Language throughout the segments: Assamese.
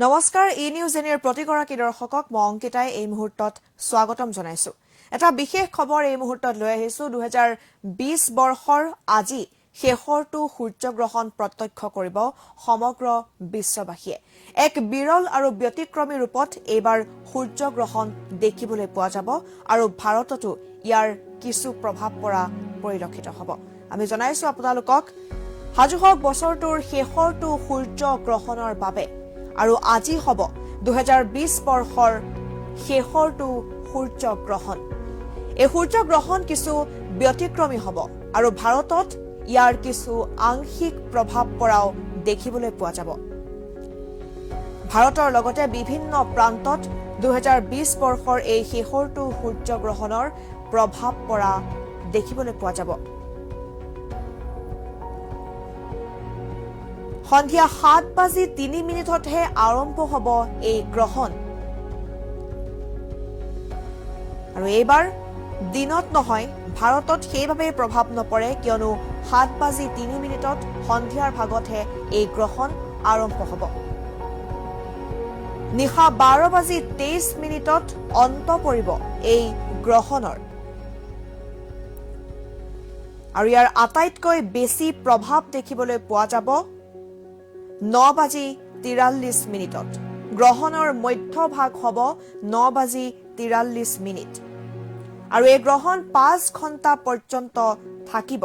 নমস্কাৰ ই নিউজ এনিৰ প্ৰতিগৰাকী দৰ্শকক মই অংকিতাই এই মুহূৰ্তত স্বাগতম জনাইছো এটা বিশেষ খবৰ এই মুহূৰ্তত লৈ আহিছো 2020 বৰ্ষৰ আজি শেষৰটো সূৰ্যগ্ৰহণ প্ৰত্যক্ষ কৰিব সমগ্ৰ বিশ্ববাসীয়ে এক বিৰল আৰু ব্যতিক্ৰমী ৰূপত এইবাৰ সূৰ্যগ্ৰহণ দেখিবলৈ পোৱা যাব আৰু ভাৰততো ইয়াৰ কিছু প্ৰভাৱ পৰা পৰিলক্ষিত হ'ব আমি জনাইছো আপোনালোকক হাজু হওক বছৰটোৰ শেষৰটো সূৰ্যগ্ৰহণৰ বাবে আৰু আজি হ'ব 2020 বৰ্ষৰ শেষৰটো সূৰ্যগ্ৰহণ এই সূৰ্যগ্ৰহণ কিছু ব্যতিক্ৰমী হ'ব আৰু ভাৰতত ইয়াৰ কিছু আংশিক প্ৰভাৱ পৰাও দেখিবলৈ পোৱা যাব ভাৰতৰ লগতে বিভিন্ন প্ৰান্তত 2020 বৰ্ষৰ এই শেষৰটো সূৰ্যগ্ৰহণৰ প্ৰভাৱ পৰা দেখিবলৈ পোৱা যাব সন্ধিয়া 7:03 আৰম্ভ হ'ব এই গ্ৰহণ আৰু এইবাৰ দিনত নহয় ভাৰতত সেইভাৱে প্ৰভাৱ নপৰে কিয়নো 7:03 সন্ধিয়াৰ ভাগতহে এই গ্ৰহণ আৰম্ভ হ'ব নিশা 12:23 অন্ত পৰিব এই গ্ৰহণৰ আৰু ইয়াৰ আটাইতকৈ বেছি প্ৰভাৱ দেখিবলৈ পোৱা যাব 9:43 গ্ৰহণৰ মধ্যভাগ হ'ব 9:43 আৰু এই গ্ৰহণ 5 ঘণ্টা পৰ্যন্ত থাকিব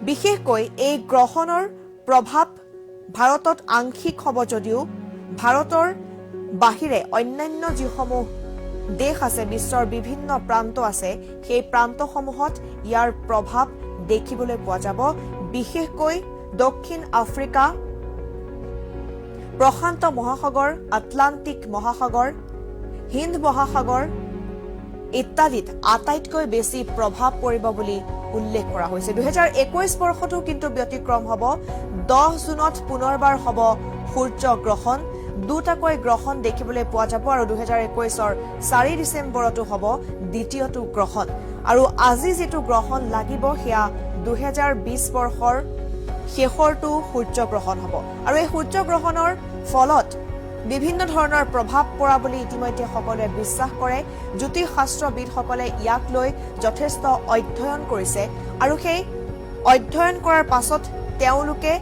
বিশেষকৈ এই গ্ৰহণৰ প্ৰভাৱ ভাৰতত আংশিক হ'ব যদিও ভাৰতৰ বাহিৰে অন্যান্য যিসমূহ দেশ আছে বিশ্বৰ বিভিন্ন প্ৰান্ত আছে সেই প্ৰান্তসমূহত ইয়াৰ প্ৰভাৱ দেখিবলৈ পোৱা যাব বিশেষকৈ দক্ষিণ আফ্ৰিকা প্ৰশান্ত মহাসাগৰ আটলান্টিক মহাসাগৰ হিন্দ মহাসাগৰ ইত্যাদিত আটাইতকৈ বেছি প্ৰভাৱ পৰিব বুলি উল্লেখ কৰা হৈছে 2021 বৰ্ষতো কিন্তু ব্যতিক্ৰম হ'ব 10 জুনত পুনৰবাৰ হ'ব সূৰ্যগ্ৰহণ দুটাকৈ গ্ৰহণ দেখিবলৈ পোৱা যাব আৰু 2021ৰ 4 ডিচেম্বৰতো হ'ব দ্বিতীয়টো গ্ৰহণ আৰু আজি যেটো গ্ৰহণ লাগিব সেয়া 2020 বৰ্ষৰ শেষৰটো সূৰ্যগ্ৰহণ হ'ব আৰু এই সূৰ্যগ্ৰহণৰ ফলত বিভিন্ন ধৰণৰ প্ৰভাৱ পৰা বুলি ইতিমধ্যে সকলোৱে বিশ্বাস কৰে জ্যোতিষ শাস্ত্ৰবিদসকলে ইয়াক লৈ যথেষ্ট অধ্যয়ন কৰিছে আৰু সেই অধ্যয়ন কৰাৰ পাছত তেওঁলোকে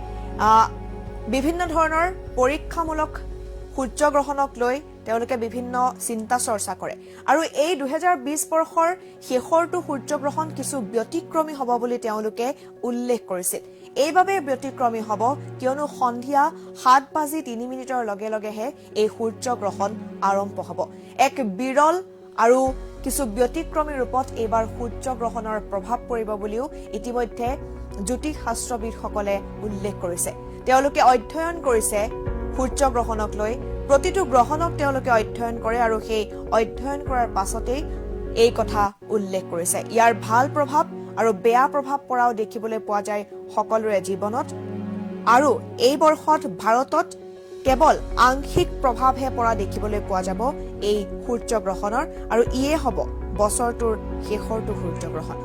বিভিন্ন ধৰণৰ পৰীক্ষামূলক সূৰ্যগ্ৰহণক লৈ তেওঁলোকে বিভিন্ন চিন্তা চৰ্চা কৰে আৰু এই 2020 বৰ্ষৰ শেষৰটো সূৰ্যগ্ৰহণ কিছু ব্যতিক্ৰমী হ'ব বুলি তেওঁলোকে উল্লেখ কৰিছিল এইভাবে ব্যতিক্ৰমী হ'ব কিয়নো সন্ধিয়া 7:03 লগে লগেহে এই সূৰ্যগ্ৰহণ আৰম্ভ হ'ব এক বিৰল আৰু কিছু ব্যতিক্ৰমী ৰূপত এইবাৰ সূৰ্যগ্ৰহণৰ প্ৰভাৱ পৰিব বুলিও ইতিমধ্যে জ্যোতিষ শাস্ত্ৰবিদসকলে উল্লেখ কৰিছে তেওঁলোকে অধ্যয়ন কৰিছে সূৰ্যগ্ৰহণক লৈ প্ৰতিটো গ্ৰহণক তেওঁলোকে অধ্যয়ন কৰে আৰু সেই অধ্যয়ন কৰাৰ পাছতেই এই কথা উল্লেখ কৰিছে ইয়াৰ ভাল প্ৰভাৱ আৰু বেয়া প্ৰভাৱ পৰাও দেখিবলৈ পোৱা যায় সকলোৰে জীৱনত আৰু এই বৰ্ষত ভাৰতত কেৱল আংশিক প্ৰভাৱহে পৰা দেখিবলৈ পোৱা যাব এই সূৰ্যগ্ৰহণৰ আৰু ইয়ে হ'ব বছৰটোৰ শেষৰটো সূৰ্যগ্ৰহণ